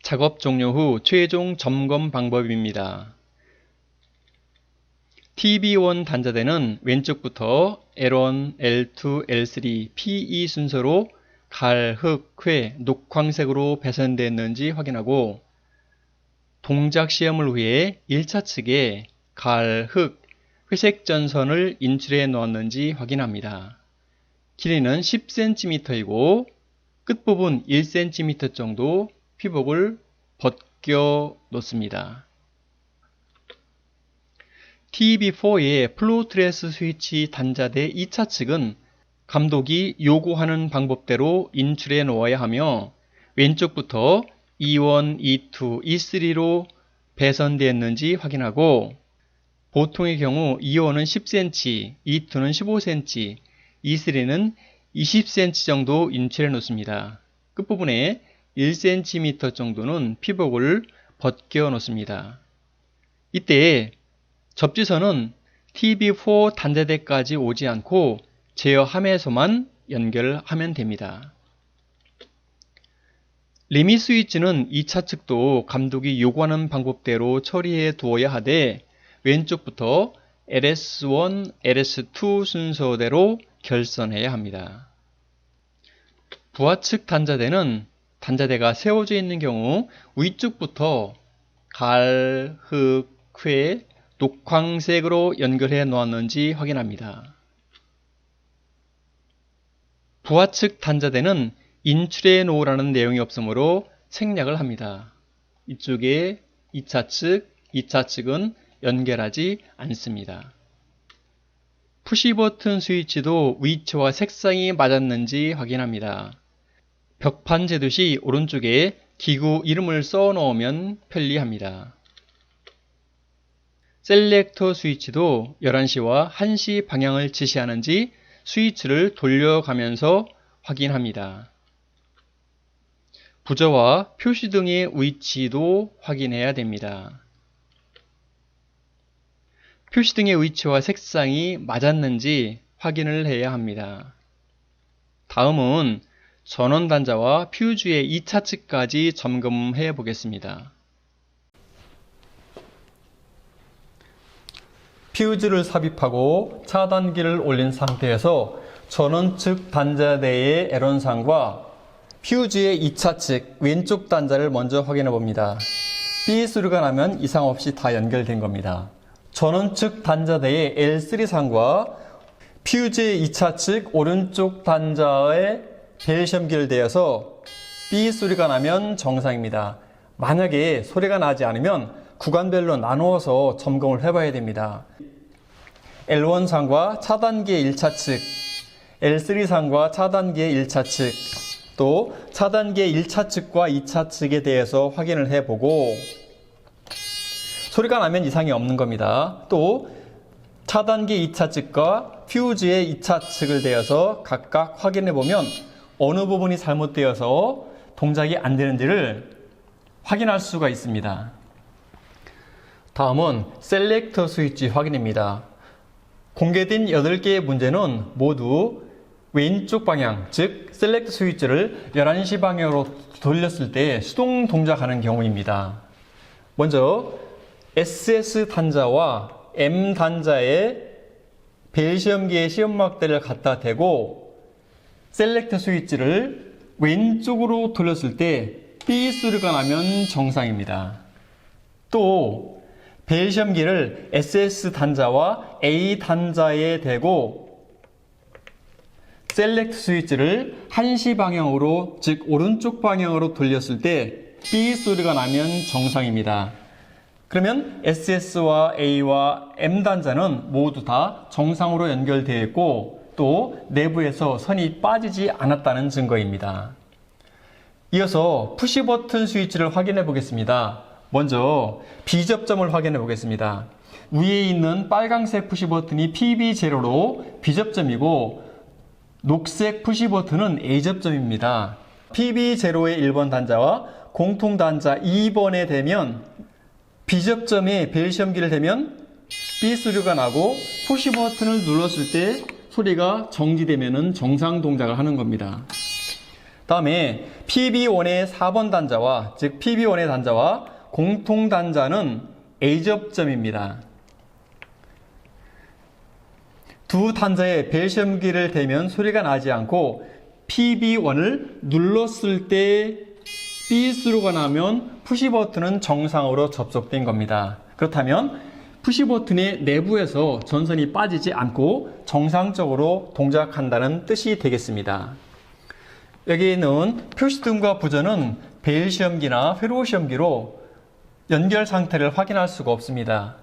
작업 종료 후 최종 점검 방법입니다. TB1 단자대는 왼쪽부터 L1, L2, L3, PE 순서로 갈, 흙, 회, 녹황색으로 배선되었는지 확인하고 동작 시험을 위해 1차 측에 갈, 흙, 회색 전선을 인출해 놓았는지 확인합니다. 길이는 10cm이고 끝부분 1cm 정도 피복을 벗겨 놓습니다. TB4의 플로우트레스 스위치 단자대 2차 측은 감독이 요구하는 방법대로 인출해 놓아야 하며 왼쪽부터 E1, E2, E3로 배선되었는지 확인하고 보통의 경우 E1은 10cm, E2는 15cm, E3는 20cm 정도 인출해 놓습니다. 끝부분에 1cm 정도는 피복을 벗겨 놓습니다. 이때 접지선은 TB4 단자대까지 오지 않고 제어함에서만 연결하면 됩니다. 리밋 스위치는 2차 측도 감독이 요구하는 방법대로 처리해 두어야 하되 왼쪽부터 LS1, LS2 순서대로 결선해야 합니다. 부하측 단자대는 단자대가 세워져 있는 경우 위쪽부터 갈, 흙, 회, 녹황색으로 연결해 놓았는지 확인합니다. 부하측 단자대는 인출해 놓으라는 내용이 없으므로 생략을 합니다. 이쪽에 2차 측, 2차 측은 연결하지 않습니다. 푸시버튼 스위치도 위치와 색상이 맞았는지 확인합니다. 벽판 제듯이 오른쪽에 기구 이름을 써 놓으면 편리합니다. 셀렉터 스위치도 11시와 1시 방향을 지시하는지 스위치를 돌려가면서 확인합니다. 부저와 표시 등의 위치도 확인해야 됩니다. 표시 등의 위치와 색상이 맞았는지 확인을 해야 합니다. 다음은 전원 단자와 퓨즈의 2차 측까지 점검해 보겠습니다. 퓨즈를 삽입하고 차단기를 올린 상태에서 전원 측 단자대의 L1상과 퓨즈의 2차 측 왼쪽 단자를 먼저 확인해 봅니다. 삐 소리가 나면 이상 없이 다 연결된 겁니다. 전원 측 단자대의 L3상과 퓨즈의 2차 측 오른쪽 단자에 벨 연결되어서 삐 소리가 나면 정상입니다. 만약에 소리가 나지 않으면 구간별로 나누어서 점검을 해봐야 됩니다. L1상과 차단기의 1차 측, L3상과 차단기의 1차 측, 또 차단기의 1차 측과 2차 측에 대해서 확인을 해보고 소리가 나면 이상이 없는 겁니다. 또 차단기 2차 측과 퓨즈의 2차 측을 대해서 각각 확인해보면 어느 부분이 잘못되어서 동작이 안 되는지를 확인할 수가 있습니다. 다음은 셀렉터 스위치 확인입니다. 공개된 8개의 문제는 모두 왼쪽 방향, 즉 셀렉터 스위치를 11시 방향으로 돌렸을 때 수동 동작하는 경우입니다. 먼저 SS 단자와 M 단자에 벨 시험기의 시험막대를 갖다 대고 셀렉터 스위치를 왼쪽으로 돌렸을 때 삐 소리가 나면 정상입니다. 또 벨 시험기를 SS 단자와 A 단자에 대고 셀렉트 스위치를 1시 방향으로, 즉 오른쪽 방향으로 돌렸을 때 삐 소리가 나면 정상입니다. 그러면 SS와 A와 M 단자는 모두 다 정상으로 연결되어 있고 또 내부에서 선이 빠지지 않았다는 증거입니다. 이어서 푸시 버튼 스위치를 확인해 보겠습니다. 먼저 B접점을 확인해 보겠습니다. 위에 있는 빨강색 푸시 버튼이 PB0로 B접점이고 녹색 푸시 버튼은 A접점입니다. PB0의 1번 단자와 공통 단자 2번에 대면 B접점에 벨 시험기를 대면 B 소리가 나고 푸시 버튼을 눌렀을 때 소리가 정지되면 정상 동작을 하는 겁니다. 다음에 PB1의 4번 단자와, 즉 PB1의 단자와 공통 단자는 A 접점입니다. 두 단자에 벨 시험기를 대면 소리가 나지 않고 PB1을 눌렀을 때 삐스루가 나면 푸시 버튼은 정상으로 접속된 겁니다. 그렇다면 푸시 버튼의 내부에서 전선이 빠지지 않고 정상적으로 동작한다는 뜻이 되겠습니다. 여기 있는 표시등과 부저는 벨 시험기나 회로 시험기로 연결 상태를 확인할 수가 없습니다.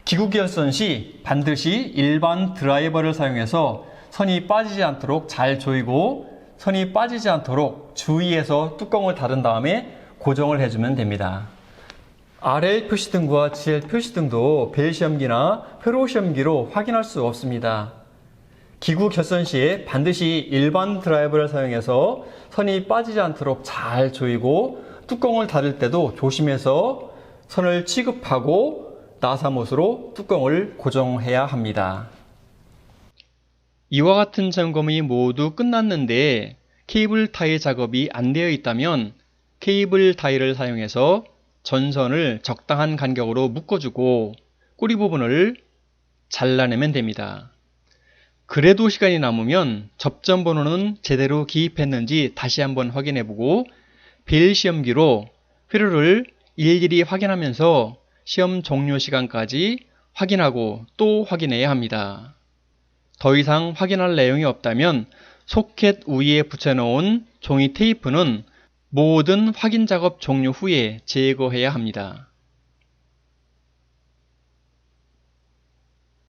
기구 결선 시 반드시 일반 드라이버를 사용해서 선이 빠지지 않도록 잘 조이고 선이 빠지지 않도록 주의해서 뚜껑을 닫은 다음에 고정을 해주면 됩니다. RL 표시등과 GL 표시등도 벨 시험기나 회로 시험기로 확인할 수 없습니다. 기구 결선 시에 반드시 일반 드라이버를 사용해서 선이 빠지지 않도록 잘 조이고 뚜껑을 닫을 때도 조심해서 선을 취급하고 나사못으로 뚜껑을 고정해야 합니다. 이와 같은 점검이 모두 끝났는데 케이블 타이 작업이 안 되어 있다면 케이블 타이를 사용해서 전선을 적당한 간격으로 묶어주고 꼬리 부분을 잘라내면 됩니다. 그래도 시간이 남으면 접점 번호는 제대로 기입했는지 다시 한번 확인해보고 벨 시험기로 회로를 일일이 확인하면서 시험 종료 시간까지 확인하고 또 확인해야 합니다. 더 이상 확인할 내용이 없다면 소켓 위에 붙여놓은 종이 테이프는 모든 확인 작업 종료 후에 제거해야 합니다.